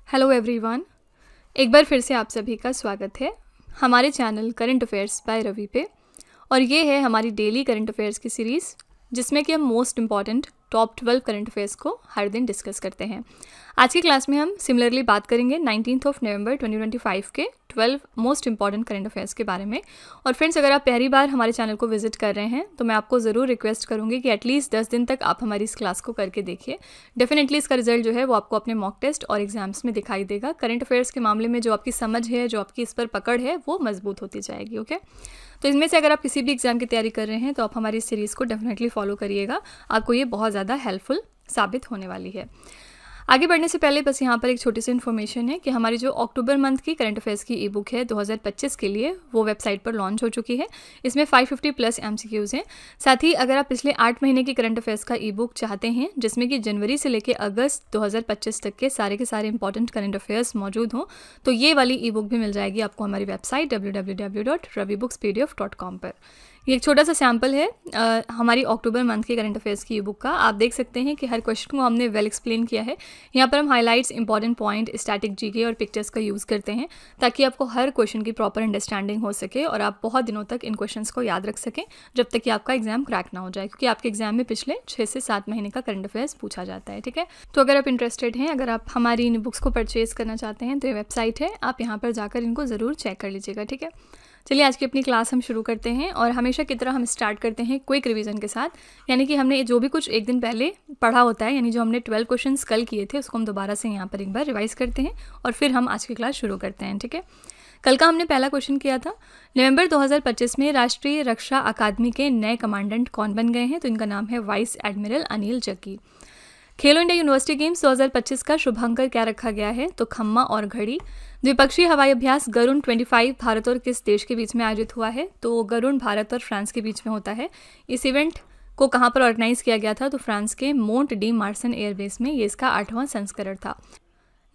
Hello everyone, एक बार फिर से आप सभी का स्वागत है हमारे channel current affairs by Ravi पे। और ये है हमारी डेली करंट अफेयर्स की सीरीज़ जिसमें कि हम most important top 12 current affairs को हर दिन डिस्कस करते हैं। आज की क्लास में हम सिमिलरली बात करेंगे 19 नवंबर 2025 के 12 मोस्ट इंपॉर्टेंट करंट अफेयर्स के बारे में। और फ्रेंड्स, अगर आप पहली बार हमारे चैनल को विजिट कर रहे हैं तो मैं आपको ज़रूर रिक्वेस्ट करूँगी कि एटलीस्ट 10 दिन तक आप हमारी इस क्लास को करके देखिए। डेफिनेटली इसका रिजल्ट जो है वो आपको अपने मॉक टेस्ट और एग्जाम्स में दिखाई देगा। करंट अफेयर्स के मामले में जो आपकी समझ है, जो आपकी इस पर पकड़ है, वो मजबूत होती जाएगी। ओके, तो इसमें से अगर आप किसी भी एग्जाम की तैयारी कर रहे हैं तो आप हमारी इस सीरीज़ को डेफिनेटली फॉलो करिएगा, आपको ये बहुत ज़्यादा हेल्पफुल साबित होने वाली है। आगे बढ़ने से पहले बस यहाँ पर एक छोटी सी इन्फॉर्मेशन है कि हमारी जो अक्टूबर मंथ की करंट अफेयर्स की ई बुक है 2025 के लिए, वो वेबसाइट पर लॉन्च हो चुकी है। इसमें 550 प्लस MCQs हैं। साथ ही अगर आप पिछले 8 महीने की करंट अफेयर्स का ई बुक चाहते हैं जिसमें कि जनवरी से लेकर अगस्त 2025 तक के सारे इंपॉर्टेंट करंट अफेयर्स मौजूद हों, तो ये वाली ई बुक भी मिल जाएगी आपको हमारी वेबसाइट www.ravibookspdf.com पर। ये एक छोटा सा सैम्पल है हमारी अक्टूबर मंथ के करंट अफेयर्स की ई बुक का। आप देख सकते हैं कि हर क्वेश्चन को हमने वेल एक्सप्लेन किया है। यहाँ पर हम highlights, important point, static GK और पिक्चर्स का यूज़ करते हैं ताकि आपको हर क्वेश्चन की प्रॉपर अंडरस्टैंडिंग हो सके और आप बहुत दिनों तक इन क्वेश्चंस को याद रख सकें जब तक कि आपका एग्जाम क्रैक ना हो जाए, क्योंकि आपके एग्जाम में पिछले 6 से 7 महीने का करंट अफेयर्स पूछा जाता है। ठीक है, तो अगर आप इंटरेस्टेड हैं, अगर आप हमारी इन बुक्स को परचेज करना चाहते हैं तो ये वेबसाइट है, आप यहाँ पर जाकर इनको ज़रूर चेक कर लीजिएगा। ठीक है, चलिए आज की अपनी क्लास हम शुरू करते हैं। और हमेशा की तरह हम स्टार्ट करते हैं क्विक रिवीजन के साथ, यानी कि हमने जो भी कुछ एक दिन पहले पढ़ा होता है, यानी जो हमने 12 क्वेश्चंस कल किए थे उसको हम दोबारा से यहाँ पर एक बार रिवाइज करते हैं और फिर हम आज की क्लास शुरू करते हैं। ठीक है, कल का हमने पहला क्वेश्चन किया था, नवंबर 2025 में राष्ट्रीय रक्षा अकादमी के नए कमांडेंट कौन बन गए हैं? तो इनका नाम है वाइस एडमिरल अनिल जग्गी। खेलो इंडिया यूनिवर्सिटी गेम्स 2025 का शुभांकर क्या रखा गया है? तो खम्मा और घड़ी। द्विपक्षीय हवाई अभ्यास गरुण 25 भारत और किस देश के बीच में आयोजित हुआ है? तो गरुण भारत और फ्रांस के बीच में होता है। इस इवेंट को कहाँ पर ऑर्गेनाइज किया गया था? तो फ्रांस के मोंट डी मार्सन एयरबेस में। ये इसका 8वां संस्करण था।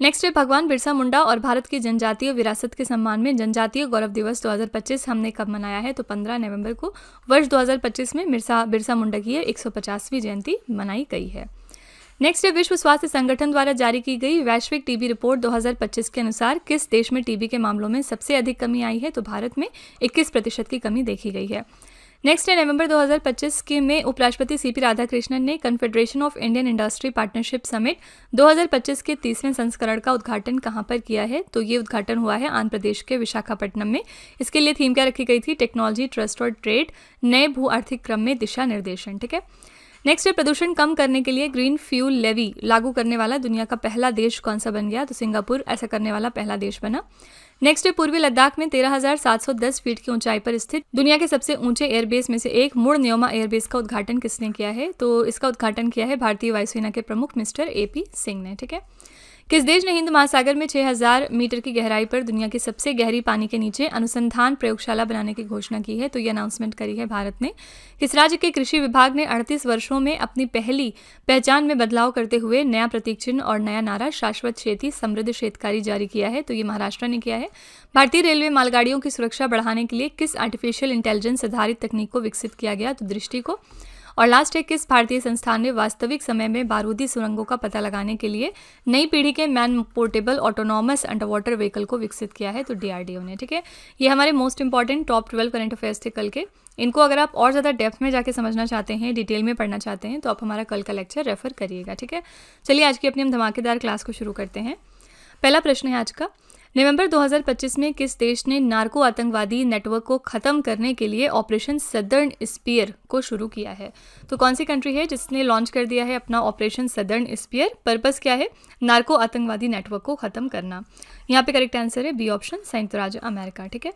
नेक्स्ट है भगवान बिरसा मुंडा और भारत की जनजातीय विरासत के सम्मान में जनजातीय गौरव दिवस 2025 हमने कब मनाया है? तो 15 नवंबर को वर्ष 2025 में बिरसा मुंडा की 150वीं जयंती मनाई गई है। नेक्स्ट है विश्व स्वास्थ्य संगठन द्वारा जारी की गई वैश्विक टीबी रिपोर्ट 2025 के अनुसार किस देश में टीबी के मामलों में सबसे अधिक कमी आई है? तो भारत में 21% की कमी देखी गई है। नेक्स्ट है नवंबर 2025 के में उपराष्ट्रपति CP राधाकृष्णन ने confederation of Indian industry partnership summit 2025 के 30वें संस्करण का उद्घाटन कहाँ पर किया है? तो ये उद्घाटन हुआ है आंध्र प्रदेश के विशाखापट्टनम में। इसके लिए थीम क्या रखी गई थी? टेक्नोलॉजी, ट्रस्ट और ट्रेड, नए भू आर्थिक क्रम में दिशा निर्देशन। ठीक है, नेक्स्ट है प्रदूषण कम करने के लिए ग्रीन फ्यूल लेवी लागू करने वाला दुनिया का पहला देश कौन सा बन गया? तो सिंगापुर ऐसा करने वाला पहला देश बना। नेक्स्ट है पूर्वी लद्दाख में 13,710 फीट की ऊंचाई पर स्थित दुनिया के सबसे ऊंचे एयरबेस में से एक मुड़ न्योमा एयरबेस का उद्घाटन किसने किया है? तो इसका उद्घाटन किया है भारतीय वायुसेना के प्रमुख मिस्टर AP सिंह ने। ठीक है, किस देश ने हिंद महासागर में 6,000 मीटर की गहराई पर दुनिया की सबसे गहरी पानी के नीचे अनुसंधान प्रयोगशाला बनाने की घोषणा की है? तो ये अनाउंसमेंट करी है भारत ने। किस राज्य के कृषि विभाग ने 38 वर्षों में अपनी पहली पहचान में बदलाव करते हुए नया प्रतीक चिन्ह और नया नारा शाश्वत खेती समृद्ध शेतकारी जारी किया है? तो ये महाराष्ट्र ने किया है। भारतीय रेलवे मालगाड़ियों की सुरक्षा बढ़ाने के लिए किस आर्टिफिशियल इंटेलिजेंस आधारित तकनीक को विकसित किया गया? तो दृष्टि को। और लास्ट है किस भारतीय संस्थान ने वास्तविक समय में बारूदी सुरंगों का पता लगाने के लिए नई पीढ़ी के man portable autonomous under water vehicle को विकसित किया है? तो DRDO ने। ठीक है, ये हमारे most important top 12 current affairs थे कल के। इनको अगर आप और ज़्यादा डेप्थ में जाके समझना चाहते हैं, डिटेल में पढ़ना चाहते हैं, तो आप हमारा कल का लेक्चर रेफर करिएगा। ठीक है, चलिए आज की अपनी हम धमाकेदार क्लास को शुरू करते हैं। पहला प्रश्न है आज का, नवंबर 2025 में किस देश ने नार्को आतंकवादी नेटवर्क को खत्म करने के लिए ऑपरेशन सदर्न स्पीयर को शुरू किया है? तो कौन सी कंट्री है जिसने लॉन्च कर दिया है अपना ऑपरेशन सदर्न स्पीयर? पर्पस क्या है? नार्को आतंकवादी नेटवर्क को खत्म करना। यहाँ पे करेक्ट आंसर है बी ऑप्शन, संयुक्त राज्य अमेरिका। ठीक है,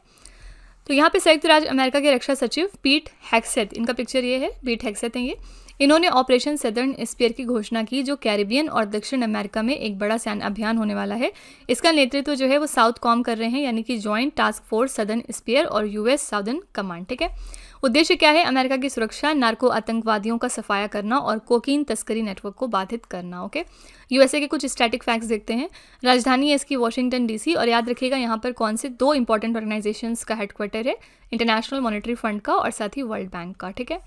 तो यहाँ पे संयुक्त राज्य अमेरिका के रक्षा सचिव पीट हेग्सेथ, इनका पिक्चर ये है, पीट हेग्सेथ हैं ये। इन्होंने ऑपरेशन सदर्न स्पीयर की घोषणा की जो कैरिबियन और दक्षिण अमेरिका में एक बड़ा सैन्य अभियान होने वाला है। इसका नेतृत्व जो है वो साउथ कॉम कर रहे हैं, यानी कि joint task force southern spear और US साउदर्न कमांड। ठीक है, उद्देश्य क्या है? अमेरिका की सुरक्षा, नार्को आतंकवादियों का सफाया करना और कोकीन तस्करी नेटवर्क को बाधित करना। ओके, USA के कुछ स्टैटिक फैक्ट्स देखते हैं। राजधानी है इसकी वॉशिंगटन DC, और याद रखिएगा यहाँ पर कौन से 2 इंपॉर्टेंट ऑर्गेनाइजेशंस का हेडक्वार्टर है? इंटरनेशनल मॉनेटरी फंड का और साथ ही वर्ल्ड बैंक का। ठीक है,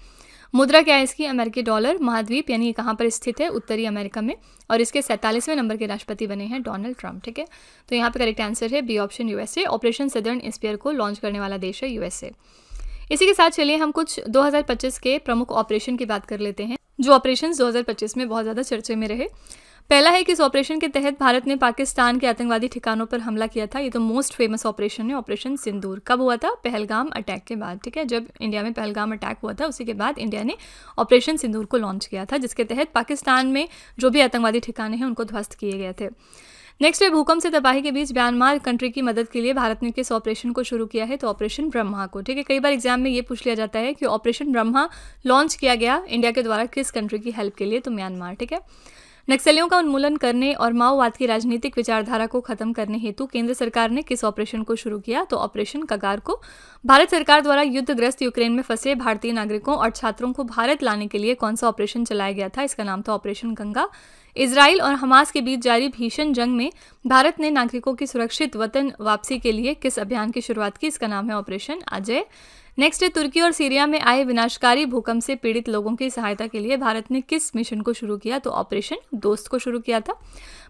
मुद्रा क्या है इसकी? अमेरिकी डॉलर। महाद्वीप यानी ये कहाँ पर स्थित है? उत्तरी अमेरिका में। और इसके 47वें नंबर के राष्ट्रपति बने हैं डोनाल्ड ट्रंप। ठीक है, तो यहाँ पे करेक्ट आंसर है B option, USA. Operation southern spear को लॉन्च करने वाला देश है यूएसए। इसी के साथ चलिए हम कुछ 2025 के प्रमुख ऑपरेशन की बात कर लेते हैं, जो ऑपरेशन 2025 में बहुत ज़्यादा चर्चे में रहे। पहला है कि इस ऑपरेशन के तहत भारत ने पाकिस्तान के आतंकवादी ठिकानों पर हमला किया था। ये तो मोस्ट फेमस ऑपरेशन है, ऑपरेशन सिंदूर। कब हुआ था? पहलगाम अटैक के बाद। ठीक है, जब इंडिया में पहलगाम अटैक हुआ था उसी के बाद इंडिया ने ऑपरेशन सिंदूर को लॉन्च किया था, जिसके तहत पाकिस्तान में जो भी आतंकवादी ठिकाने हैं उनको ध्वस्त किए गए थे। नेक्स्ट है भूकंप से तबाही के बीच म्यांमार कंट्री की मदद के लिए भारत ने किस ऑपरेशन को शुरू किया है? तो ऑपरेशन ब्रह्मा को। ठीक है, कई बार एग्जाम में ये पूछ लिया जाता है कि ऑपरेशन ब्रह्मा लॉन्च किया गया इंडिया के द्वारा किस कंट्री की हेल्प के लिए? तो म्यांमार। ठीक है, नक्सलियों का उन्मूलन करने और माओवाद की राजनीतिक विचारधारा को खत्म करने हेतु केंद्र सरकार ने किस ऑपरेशन को शुरू किया? तो ऑपरेशन कगार को। भारत सरकार द्वारा युद्धग्रस्त यूक्रेन में फंसे भारतीय नागरिकों और छात्रों को भारत लाने के लिए कौन सा ऑपरेशन चलाया गया था? इसका नाम था ऑपरेशन गंगा। इजराइल और हमास के बीच जारी भीषण जंग में भारत ने नागरिकों की सुरक्षित वतन वापसी के लिए किस अभियान की शुरुआत की? इसका नाम है ऑपरेशन अजय। नेक्स्ट है तुर्की और सीरिया में आए विनाशकारी भूकंप से पीड़ित लोगों की सहायता के लिए भारत ने किस मिशन को शुरू किया? तो ऑपरेशन दोस्त को शुरू किया था।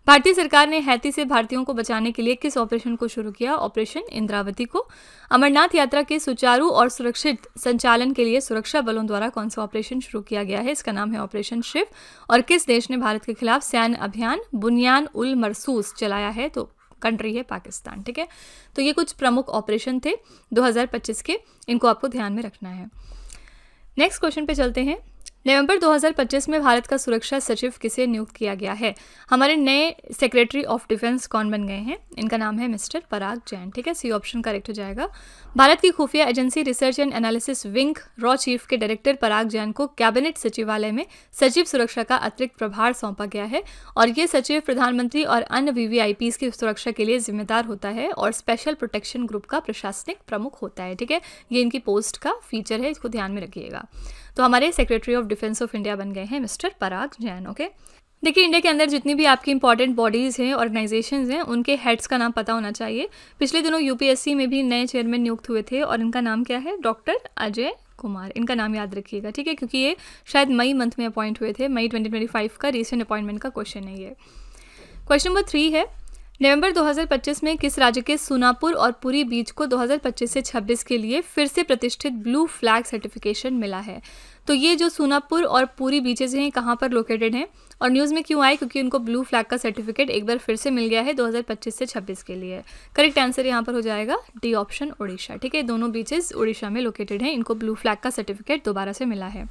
भारतीय सरकार ने हैती से भारतीयों को बचाने के लिए किस ऑपरेशन को शुरू किया? ऑपरेशन इंद्रावती को। अमरनाथ यात्रा के सुचारू और सुरक्षित संचालन के लिए सुरक्षा बलों द्वारा कौन सा ऑपरेशन शुरू किया गया है? इसका नाम है ऑपरेशन शिव। और किस देश ने भारत के खिलाफ सैन्य अभियान बुनियान उल मरसूस चलाया है? तो कंट्री है पाकिस्तान। ठीक है, तो ये कुछ प्रमुख ऑपरेशन थे 2025 के, इनको आपको ध्यान में रखना है। नेक्स्ट क्वेश्चन पे चलते हैं। नवंबर 2025 में भारत का सुरक्षा सचिव किसे नियुक्त किया गया है? हमारे नए सेक्रेटरी ऑफ डिफेंस कौन बन गए हैं? इनका नाम है मिस्टर पराग जैन। ठीक है, सी ऑप्शन करेक्ट हो जाएगा। भारत की खुफिया agency research and analysis wing raw chief के डायरेक्टर पराग जैन को कैबिनेट सचिवालय में सचिव सुरक्षा का अतिरिक्त प्रभार सौंपा गया है और ये सचिव प्रधानमंत्री और अन्य वीवीआईपीज की सुरक्षा के लिए जिम्मेदार होता है और स्पेशल प्रोटेक्शन ग्रुप का प्रशासनिक प्रमुख होता है। ठीक है, ये इनकी पोस्ट का फीचर है, इसको ध्यान में रखिएगा। तो हमारे secretary of defence of India बन गए हैं मिस्टर पराग जैन। ओके, देखिए इंडिया के अंदर जितनी भी आपकी इंपॉर्टेंट बॉडीज़ हैं, ऑर्गेनाइजेशंस हैं, उनके हेड्स का नाम पता होना चाहिए। पिछले दिनों यूपीएससी में भी नए चेयरमैन नियुक्त हुए थे और इनका नाम क्या है? डॉक्टर अजय कुमार। इनका नाम याद रखिएगा। ठीक है, क्योंकि ये शायद मई मंथ में अपॉइंट हुए थे। मई 2025 का रिसेंट अपॉइंटमेंट का क्वेश्चन है ये। क्वेश्चन नंबर 3 है, नवंबर 2025 में किस राज्य के सोनापुर और पुरी बीच को 2025 से 26 के लिए फिर से प्रतिष्ठित ब्लू फ्लैग सर्टिफिकेशन मिला है? तो ये जो सोनापुर और पुरी बीचेज हैं कहाँ पर लोकेटेड हैं और न्यूज़ में क्यों आए? क्योंकि उनको ब्लू फ्लैग का सर्टिफिकेट एक बार फिर से मिल गया है 2025 से 26 के लिए। करेक्ट आंसर यहाँ पर हो जाएगा डी ऑप्शन, उड़ीसा। ठीक है, दोनों बीचेस उड़ीसा में लोकेटेड हैं, इनको ब्लू फ्लैग का सर्टिफिकेट दोबारा से मिला है।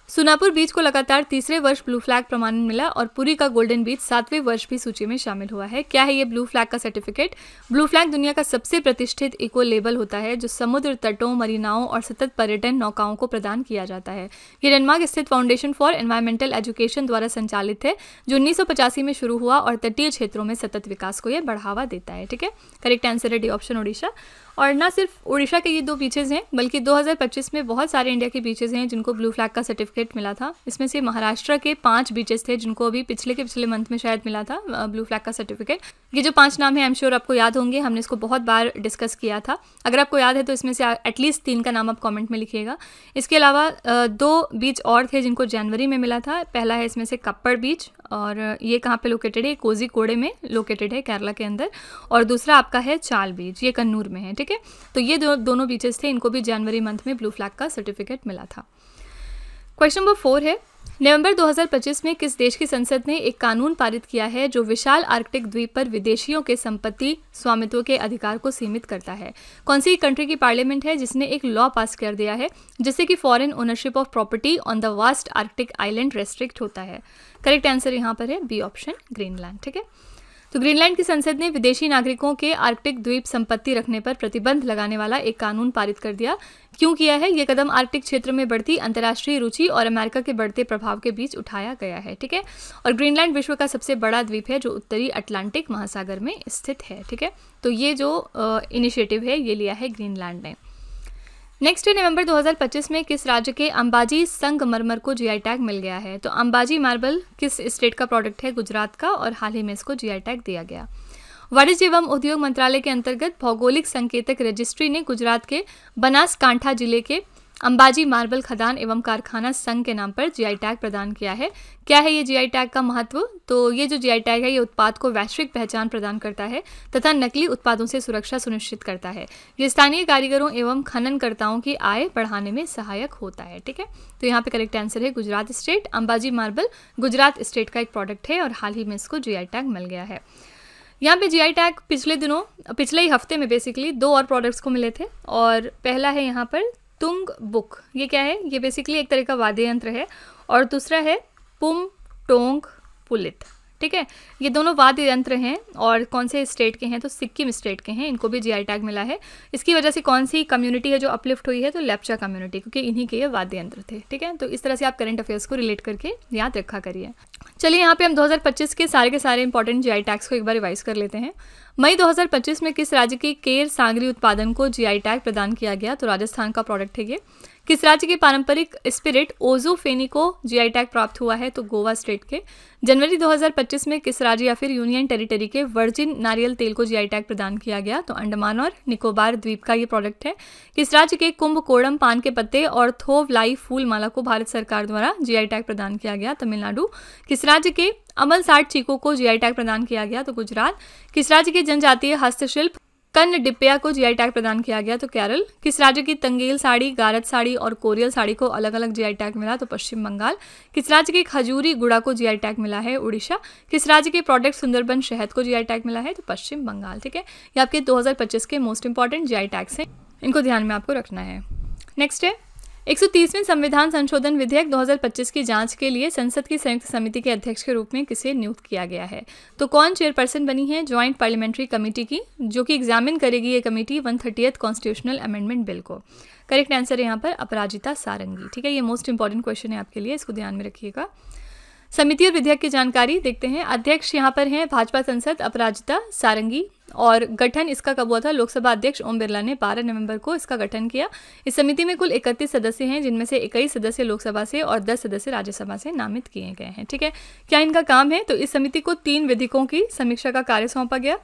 सोनापुर बीच को लगातार तीसरे वर्ष ब्लू फ्लैग प्रमाणन मिला और पुरी का गोल्डन बीच 7वें वर्ष भी सूची में शामिल हुआ है। क्या है ये ब्लू फ्लैग का सर्टिफिकेट? ब्लू फ्लैग दुनिया का सबसे प्रतिष्ठित इको लेबल होता है जो समुद्र तटों, मरीनाओं और सतत पर्यटन नौकाओं को प्रदान किया जाता है। ये डेनमार्क स्थित फाउंडेशन फॉर एनवायरमेंटल एजुकेशन द्वारा संचालित है, जो 1985 में शुरू हुआ और तटीय क्षेत्रों में सतत विकास को यह बढ़ावा देता है। ठीक है, करेक्ट आंसर है डी ऑप्शन, उड़ीसा। और ना सिर्फ उड़ीसा के ये 2 बीचेज हैं, बल्कि 2025 में बहुत सारे इंडिया के बीचेज हैं जिनको ब्लू फ्लैग का सर्टिफिकेट मिला था। इसमें से महाराष्ट्र के 5 बीचेस थे जिनको अभी पिछले मंथ में शायद मिला था ब्लू फ्लैग का सर्टिफिकेट। ये जो 5 नाम है आई एम श्योर आपको याद होंगे, हमने इसको बहुत बार डिस्कस किया था। अगर आपको याद है तो इसमें से एटलीस्ट 3 का नाम आप कॉमेंट में लिखिएगा। इसके अलावा 2 बीच और थे जिनको जनवरी में मिला था। पहला है इसमें से कप्पड़ बीच और ये कहाँ पे लोकेटेड है? कोझिकोडे में लोकेटेड है, केरला के अंदर। और दूसरा आपका है चाल बीच, ये कन्नूर में है। ठीक है, तो ये दोनों बीचेस थे, इनको भी जनवरी मंथ में ब्लू फ्लैग का सर्टिफिकेट मिला था। क्वेश्चन नंबर 4 है, नवंबर 2025 में किस देश की संसद ने एक कानून पारित किया है जो विशाल आर्कटिक द्वीप पर विदेशियों के संपत्ति स्वामित्व के अधिकार को सीमित करता है? कौन सी कंट्री की पार्लियामेंट है जिसने एक लॉ पास कर दिया है जिससे कि foreign ownership of property on the vast Arctic island restrict होता है? करेक्ट आंसर यहाँ पर है बी ऑप्शन, ग्रीनलैंड। ठीक है, तो ग्रीनलैंड की संसद ने विदेशी नागरिकों के आर्कटिक द्वीप संपत्ति रखने पर प्रतिबंध लगाने वाला एक कानून पारित कर दिया। क्यों किया है? ये कदम आर्कटिक क्षेत्र में बढ़ती अंतर्राष्ट्रीय रुचि और अमेरिका के बढ़ते प्रभाव के बीच उठाया गया है। ठीक है, और ग्रीनलैंड विश्व का सबसे बड़ा द्वीप है जो उत्तरी अटलांटिक महासागर में स्थित है। ठीक है, तो ये जो इनिशिएटिव है ये लिया है ग्रीनलैंड ने। नेक्स्ट है, नवंबर 2025 में किस राज्य के अंबाजी संगमरमर को जीआई टैग मिल गया है? तो अंबाजी मार्बल किस स्टेट का प्रोडक्ट है? गुजरात का, और हाल ही में इसको जीआई टैग दिया गया। वाणिज्य एवं उद्योग मंत्रालय के अंतर्गत भौगोलिक संकेतक रजिस्ट्री ने गुजरात के बनासकांठा जिले के अंबाजी मार्बल खदान एवं कारखाना संघ के नाम पर जीआई टैग प्रदान किया है। क्या है ये जीआई टैग का महत्व? तो ये जो जीआई टैग है ये उत्पाद को वैश्विक पहचान प्रदान करता है तथा नकली उत्पादों से सुरक्षा सुनिश्चित करता है। ये स्थानीय कारीगरों एवं खननकर्ताओं की आय बढ़ाने में सहायक होता है। ठीक है, तो यहाँ पे करेक्ट आंसर है Gujarat state. Ambaji marble Gujarat state का एक प्रोडक्ट है और हाल ही में इसको जीआई टैग मिल गया है। यहाँ पे जीआई टैग पिछले ही हफ्ते में बेसिकली 2 और प्रोडक्ट्स को मिले थे और पहला है यहाँ पर तुंग बुक। ये क्या है? ये बेसिकली एक तरह का वाद्य यंत्र है और दूसरा है पुम टोंग पुलित। ठीक है, ये दोनों वाद्य यंत्र हैं और कौन से स्टेट के हैं? तो सिक्किम स्टेट के हैं। इनको भी जीआई टैग मिला है। इसकी वजह से कौन सी कम्युनिटी है जो अपलिफ्ट हुई है? तो लेप्चा कम्युनिटी, क्योंकि इन्हीं के ये वाद्य यंत्र थे। ठीक है, तो इस तरह से आप करंट अफेयर्स को रिलेट करके याद रखा करिए। चलिए यहाँ पे हम 2025 के सारे इंपॉर्टेंट जीआई टैग्स को एक बार रिवाइज कर लेते हैं। मई 2025 में किस राज्य के केर सांगरी उत्पादन को जीआई टैग प्रदान किया गया? तो राजस्थान का प्रोडक्ट है ये। किस राज्य के पारंपरिक स्पिरिट ओजोफेनी को जीआई टैग प्राप्त हुआ है? तो गोवा स्टेट के। जनवरी 2025 में किस राज्य या फिर यूनियन टेरिटरी के वर्जिन नारियल तेल को जीआई टैग प्रदान किया गया? तो अंडमान और निकोबार द्वीप का ये प्रोडक्ट है। किस राज्य के कुंभकोणम पान के पत्ते और थोवलाई फूल माला को भारत सरकार द्वारा जीआई टैग प्रदान किया गया? तमिलनाडु। किस राज्य के अमल साठ चीकों को जीआई टैग प्रदान किया गया? तो गुजरात। किस राज्य के जनजातीय हस्तशिल्प कन्न डिप्पिया को जीआई टैग प्रदान किया गया? तो केरल। किस राज्य की तंगेल साड़ी, गारत साड़ी और कोरियल साड़ी को अलग अलग जीआई टैग मिला? तो पश्चिम बंगाल। किस राज्य के खजूरी गुड़ा को जीआई टैग मिला है? उड़ीसा। किस राज्य के प्रोडक्ट सुंदरबन शहद को जीआई टैग मिला है? तो पश्चिम बंगाल। ठीक है, ये आपके 2025 के मोस्ट इंपॉर्टेंट जीआई टैग्स हैं, इनको ध्यान में आपको रखना है। नेक्स्ट है 130वें संविधान संशोधन विधेयक 2025 की जांच के लिए संसद की संयुक्त समिति के अध्यक्ष के रूप में किसे नियुक्त किया गया है? तो कौन चेयरपर्सन बनी है? ज्वाइंट पार्लियामेंट्री कमेटी की, जो कि एग्जामिन करेगी ये committee 130th constitutional amendment bill को। करेक्ट आंसर है यहाँ पर अपराजिता सारंगी। ठीक है, ये मोस्ट इंपॉर्टेंट क्वेश्चन है आपके लिए, इसको ध्यान में रखिएगा। समिति और विधेयक की जानकारी देखते हैं। अध्यक्ष यहाँ पर हैं भाजपा सांसद अपराजिता सारंगी और गठन इसका कब हुआ था? लोकसभा अध्यक्ष ओम बिरला ने 12 नवंबर को इसका गठन किया। इस समिति में कुल 31 सदस्य हैं, जिनमें से 21 सदस्य लोकसभा से और 10 सदस्य राज्यसभा से नामित किए गए हैं। ठीक है, क्या इनका काम है? तो इस समिति को 3 विधेयकों की समीक्षा का कार्य सौंपा गया।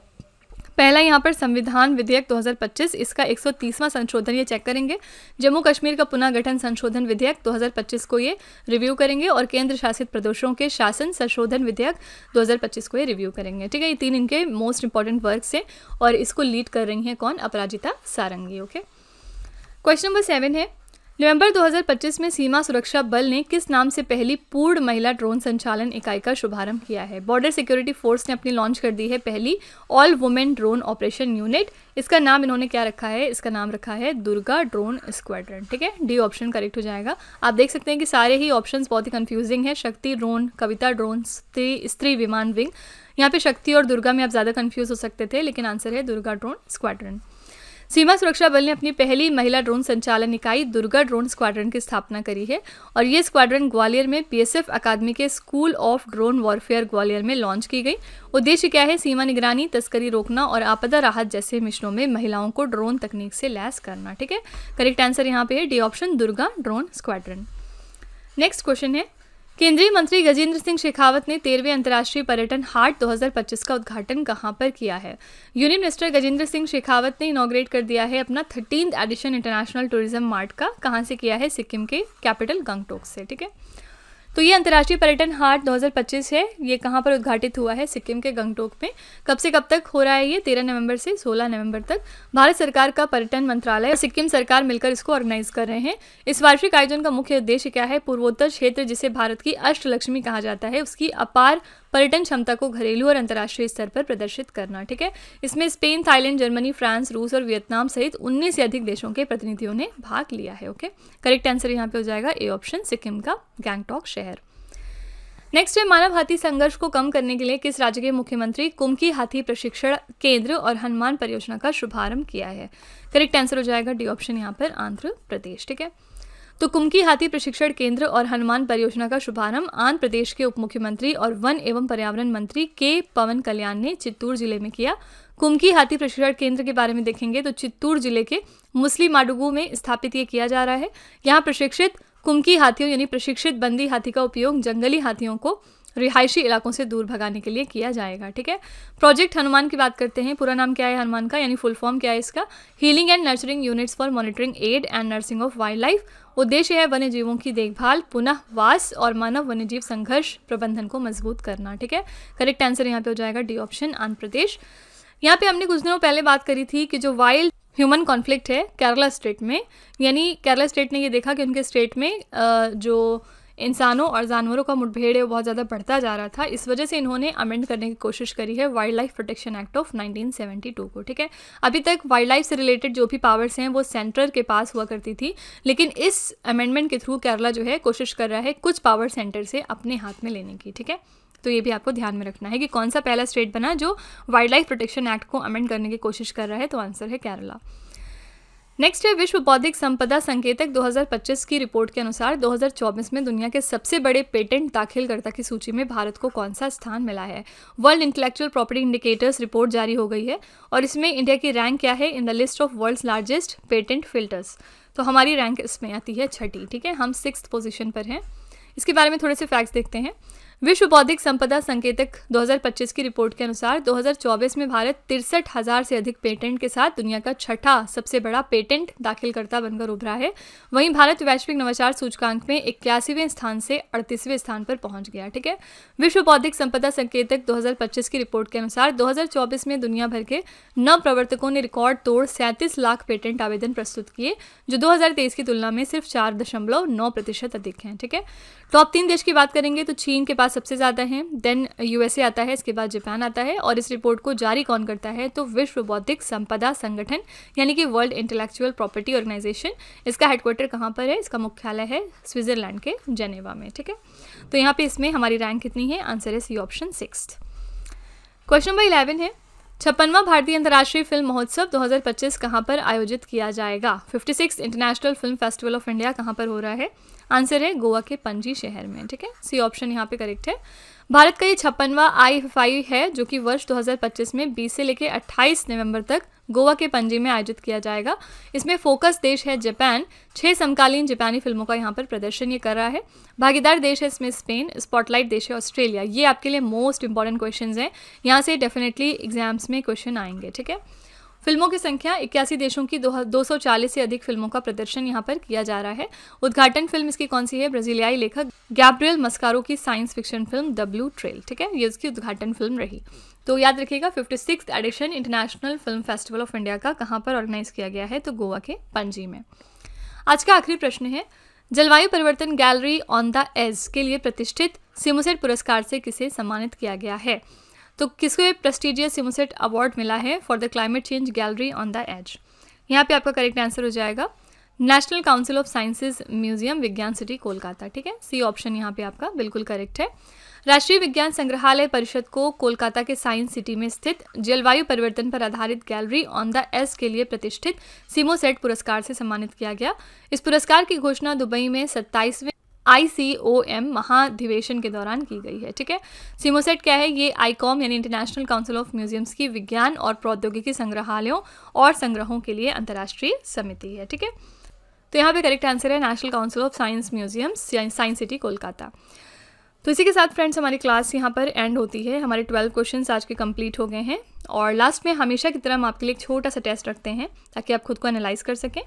पहला यहाँ पर संविधान विधेयक 2025, इसका 130वां संशोधन ये चेक करेंगे। जम्मू कश्मीर का पुनः गठन संशोधन विधेयक 2025 को ये रिव्यू करेंगे और केंद्र शासित प्रदेशों के शासन संशोधन विधेयक 2025 को ये रिव्यू करेंगे। ठीक है, ये 3 इनके मोस्ट इंपॉर्टेंट वर्क्स हैं और इसको लीड कर रही हैं कौन? अपराजिता सारंगी। ओके, क्वेश्चन नंबर 7 है नवंबर 2025 में सीमा सुरक्षा बल ने किस नाम से पहली पूर्ण महिला ड्रोन संचालन इकाई का शुभारंभ किया है? बॉर्डर सिक्योरिटी फोर्स ने अपनी लॉन्च कर दी है पहली all women drone operation unit. इसका नाम इन्होंने क्या रखा है? इसका नाम रखा है दुर्गा ड्रोन स्क्वाड्रन। ठीक है, डी ऑप्शन करेक्ट हो जाएगा। आप देख सकते हैं कि सारे ही ऑप्शंस बहुत ही कंफ्यूजिंग है। शक्ति ड्रोन, कविता ड्रोन, स्त्री विमान विंग। यहाँ पे शक्ति और दुर्गा में आप ज़्यादा कंफ्यूज हो सकते थे, लेकिन आंसर है दुर्गा ड्रोन स्क्वाड्रन। सीमा सुरक्षा बल ने अपनी पहली महिला ड्रोन संचालन इकाई दुर्गा ड्रोन स्क्वाड्रन की स्थापना करी है और ये स्क्वाड्रन ग्वालियर में बीएसएफ अकादमी के school of drone warfare Gwalior में लॉन्च की गई। उद्देश्य क्या है? सीमा निगरानी, तस्करी रोकना और आपदा राहत जैसे मिशनों में महिलाओं को ड्रोन तकनीक से लैस करना। ठीक है, करेक्ट आंसर यहाँ पे है D option Durga drone squadron. Next question है केंद्रीय मंत्री गजेंद्र सिंह शेखावत ने 13वें अंतर्राष्ट्रीय पर्यटन हाट 2025 का उद्घाटन कहां पर किया है? यूनियन मिनिस्टर गजेंद्र सिंह शेखावत ने इनॉग्रेट कर दिया है अपना 13th addition international tourism mart का। कहां से किया है? सिक्किम के कैपिटल गंगटोक से। ठीक है, तो ये अंतर्राष्ट्रीय पर्यटन हाट 2025 है, ये कहाँ पर उद्घाटित हुआ है? सिक्किम के गंगटोक में। कब से कब तक हो रहा है ये? 13 नवंबर से 16 नवंबर तक। भारत सरकार का पर्यटन मंत्रालय और सिक्किम सरकार मिलकर इसको ऑर्गेनाइज कर रहे हैं। इस वार्षिक आयोजन का मुख्य उद्देश्य क्या है? पूर्वोत्तर क्षेत्र, जिसे भारत की अष्टलक्ष्मी कहा जाता है, उसकी अपार पर्यटन क्षमता को घरेलू और अंतर्राष्ट्रीय स्तर पर प्रदर्शित करना। ठीक है, इसमें स्पेन, थाईलैंड, जर्मनी, फ्रांस, रूस और वियतनाम सहित 19 से अधिक देशों के प्रतिनिधियों ने भाग लिया है। ओके, करेक्ट आंसर यहाँ पे हो जाएगा ए ऑप्शन, सिक्किम का गैंगटॉक शहर। नेक्स्ट है मानव हाथी संघर्ष को कम करने के लिए किस राज्य के मुख्यमंत्री कुमकी हाथी प्रशिक्षण केंद्र और हनुमान परियोजना का शुभारंभ किया है? करेक्ट आंसर हो जाएगा डी ऑप्शन यहाँ पर आंध्र प्रदेश। ठीक है, तो कुमकी हाथी प्रशिक्षण केंद्र और हनुमान परियोजना का शुभारंभ आंध्र प्रदेश के उप मुख्यमंत्री और वन एवं पर्यावरण मंत्री के पवन कल्याण ने चित्तूर जिले में किया। कुमकी हाथी प्रशिक्षण केंद्र के बारे में देखेंगे तो चित्तूर जिले के मुस्लिमाडुगु में स्थापित ये किया जा रहा है। यहाँ प्रशिक्षित कुमकी हाथियों यानी प्रशिक्षित बंदी हाथी का उपयोग जंगली हाथियों को रिहायशी इलाकों से दूर भगाने के लिए किया जाएगा। ठीक है, प्रोजेक्ट हनुमान की बात करते हैं। पूरा नाम क्या है हनुमान का, यानी फुल फॉर्म क्या है इसका? Healing and nurturing units for monitoring aid and nursing of wildlife उद्देश्य है वन्य जीवों की देखभाल, पुनः वास और मानव वन्यजीव संघर्ष प्रबंधन को मजबूत करना। ठीक है, करेक्ट आंसर यहाँ पे हो जाएगा डी ऑप्शन, आंध्र प्रदेश। यहाँ पे हमने कुछ दिनों पहले बात करी थी कि जो वाइल्ड ह्यूमन कॉन्फ्लिक्ट है केरला स्टेट में, यानी केरला स्टेट ने ये देखा कि उनके स्टेट में जो इंसानों और जानवरों का मुठभेड़ है वो बहुत ज़्यादा बढ़ता जा रहा था। इस वजह से इन्होंने अमेंड करने की कोशिश करी है wild life protection act of 1972 को। ठीक है, अभी तक वाइल्ड लाइफ से रिलेटेड जो भी पावर्स हैं वो सेंटर के पास हुआ करती थी, लेकिन इस अमेंडमेंट के थ्रू केरला जो है कोशिश कर रहा है कुछ पावर सेंटर से अपने हाथ में लेने की। ठीक है, तो ये भी आपको ध्यान में रखना है कि कौन सा पहला स्टेट बना जो वाइल्ड लाइफ प्रोटेक्शन एक्ट को अमेंड करने की कोशिश कर रहा है, तो आंसर है केरला। नेक्स्ट है विश्व बौद्धिक संपदा संकेतक 2025 की रिपोर्ट के अनुसार 2024 में दुनिया के सबसे बड़े पेटेंट दाखिलकर्ता की सूची में भारत को कौन सा स्थान मिला है। World intellectual property indicators report जारी हो गई है और इसमें इंडिया की रैंक क्या है in the list of world's largest patent filters. तो हमारी रैंक इसमें आती है 6ठी। ठीक है, हम 6th पोजीशन पर हैं। इसके बारे में थोड़े से फैक्ट्स देखते हैं। विश्व बौद्धिक संपदा संकेतक 2025 की रिपोर्ट के अनुसार 2024 में भारत 63,000 से अधिक पेटेंट के साथ दुनिया का 6ठा सबसे बड़ा पेटेंट दाखिलकर्ता बनकर उभरा है। वहीं भारत वैश्विक नवाचार सूचकांक में 81वें स्थान से 38वें स्थान पर पहुंच गया। ठीक है, विश्व बौद्धिक संपदा संकेतक 2025 की रिपोर्ट के अनुसार 2024 में दुनिया भर के नव प्रवर्तकों ने रिकॉर्ड तोड़ 37 लाख पेटेंट आवेदन प्रस्तुत किए, जो 2023 की तुलना में सिर्फ 4.9% अधिक हैं। ठीक है, टॉप 3 देश की बात करेंगे तो चीन के पास सबसे ज़्यादा हैं, देन यूएसए आता है, इसके बाद जापान आता है। और इस रिपोर्ट को जारी कौन करता है, तो विश्व बौद्धिक संपदा संगठन यानी कि वर्ल्ड इंटेलेक्चुअल प्रॉपर्टी ऑर्गेनाइजेशन। इसका हेडक्वार्टर कहाँ पर है, इसका मुख्यालय है स्विट्जरलैंड के जेनेवा में। ठीक है, तो यहाँ पे इसमें हमारी रैंक कितनी है, आंसर है C option 6th। Question number 11 है 56वां भारतीय अंतर्राष्ट्रीय फिल्म महोत्सव 2025 कहाँ पर आयोजित किया जाएगा। 56th international film festival of India कहाँ पर हो रहा है, आंसर है गोवा के पणजी शहर में। ठीक है, सी ऑप्शन यहाँ पे करेक्ट है। भारत का ये 56वां IFFI है जो कि वर्ष 2025 में 20 से लेकर 28 नवंबर तक गोवा के पणजी में आयोजित किया जाएगा। इसमें फोकस देश है जापान, 6 समकालीन जापानी फिल्मों का यहाँ पर प्रदर्शन ये कर रहा है। भागीदार देश है इसमें स्पेन, स्पॉटलाइट देश है ऑस्ट्रेलिया। ये आपके लिए मोस्ट इंपॉर्टेंट क्वेश्चन हैं, यहाँ से डेफिनेटली एग्जाम्स में क्वेश्चन आएंगे। ठीक है, फिल्मों की संख्या 81 देशों की 240 से अधिक फिल्मों का प्रदर्शन यहाँ पर किया जा रहा है। उद्घाटन फिल्म इसकी कौन सी है, ब्राजीलियाई लेखक गैब्रियल मस्कारो की science fiction film the blue trail. ठीक है, ये उसकी उद्घाटन फिल्म रही। तो याद रखिएगा 56th edition international film festival of India का कहाँ पर ऑर्गेनाइज किया गया है, तो गोवा के पणजी में। आज का आखिरी प्रश्न है जलवायु परिवर्तन गैलरी ऑन द एज के लिए प्रतिष्ठित सिमुसेट पुरस्कार से किसे सम्मानित किया गया है। तो किसको ये प्रेस्टिजियस सिमुसेट अवार्ड मिला है for the climate change gallery on the edge. यहाँ पे आपका करेक्ट आंसर हो जाएगा national council of sciences museum, विज्ञान सिटी कोलकाता। ठीक है, सी ऑप्शन यहाँ पे आपका बिल्कुल करेक्ट है। राष्ट्रीय विज्ञान संग्रहालय परिषद को कोलकाता के साइंस सिटी में स्थित जलवायु परिवर्तन पर आधारित गैलरी ऑन द एज के लिए प्रतिष्ठित सिमोसेट पुरस्कार से सम्मानित किया गया। इस पुरस्कार की घोषणा दुबई में 27वें ICOM महाधिवेशन के दौरान की गई है। ठीक है, सिमोसेट क्या है, ये ICOM यानी इंटरनेशनल काउंसिल ऑफ म्यूजियम्स की विज्ञान और प्रौद्योगिकी संग्रहालयों और संग्रहों के लिए अंतर्राष्ट्रीय समिति है। ठीक है, तो यहाँ पे करेक्ट आंसर है national council of science museums, science city Kolkata. तो इसी के साथ फ्रेंड्स हमारी क्लास यहाँ पर एंड होती है। हमारे 12 क्वेश्चंस आज के कंप्लीट हो गए हैं और लास्ट में हमेशा की तरह हम आपके लिए एक छोटा सा टेस्ट रखते हैं ताकि आप खुद को एनालाइज कर सकें।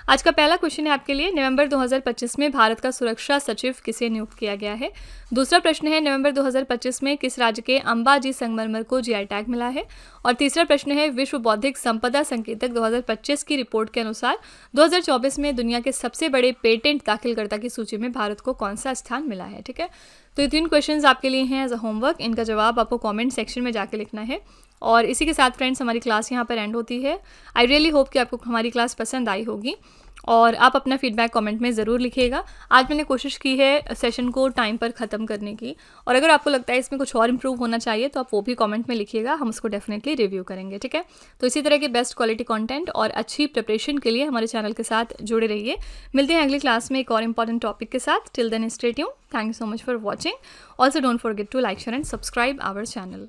आज का पहला क्वेश्चन है आपके लिए, नवंबर 2025 में भारत का सुरक्षा सचिव किसे नियुक्त किया गया है। दूसरा प्रश्न है, नवंबर 2025 में किस राज्य के अंबाजी संगमरमर को GI टैग मिला है। और तीसरा प्रश्न है, विश्व बौद्धिक संपदा संकेतक 2025 की रिपोर्ट के अनुसार 2024 में दुनिया के सबसे बड़े पेटेंट दाखिलकर्ता की सूची में भारत को कौन सा स्थान मिला है। ठीक है, तो ये 3 क्वेश्चंस आपके लिए हैं एज अ होमवर्क। इनका जवाब आपको कमेंट सेक्शन में जाके लिखना है। और इसी के साथ फ्रेंड्स हमारी क्लास यहाँ पर एंड होती है। आई रियली होप कि आपको हमारी क्लास पसंद आई होगी और आप अपना फीडबैक कमेंट में ज़रूर लिखिएगा। आज मैंने कोशिश की है सेशन को टाइम पर ख़त्म करने की, और अगर आपको लगता है इसमें कुछ और इम्प्रूव होना चाहिए तो आप वो भी कमेंट में लिखिएगा, हम उसको डेफिनेटली रिव्यू करेंगे। ठीक है, तो इसी तरह के बेस्ट क्वालिटी कंटेंट और अच्छी प्रिपरेशन के लिए हमारे चैनल के साथ जुड़े रहिए। मिलते हैं अगली क्लास में एक और इंपॉर्टेंट टॉपिक के साथ। Till then stay tuned. Thank you so much for watching. Also don't forget to like, share and subscribe our channel.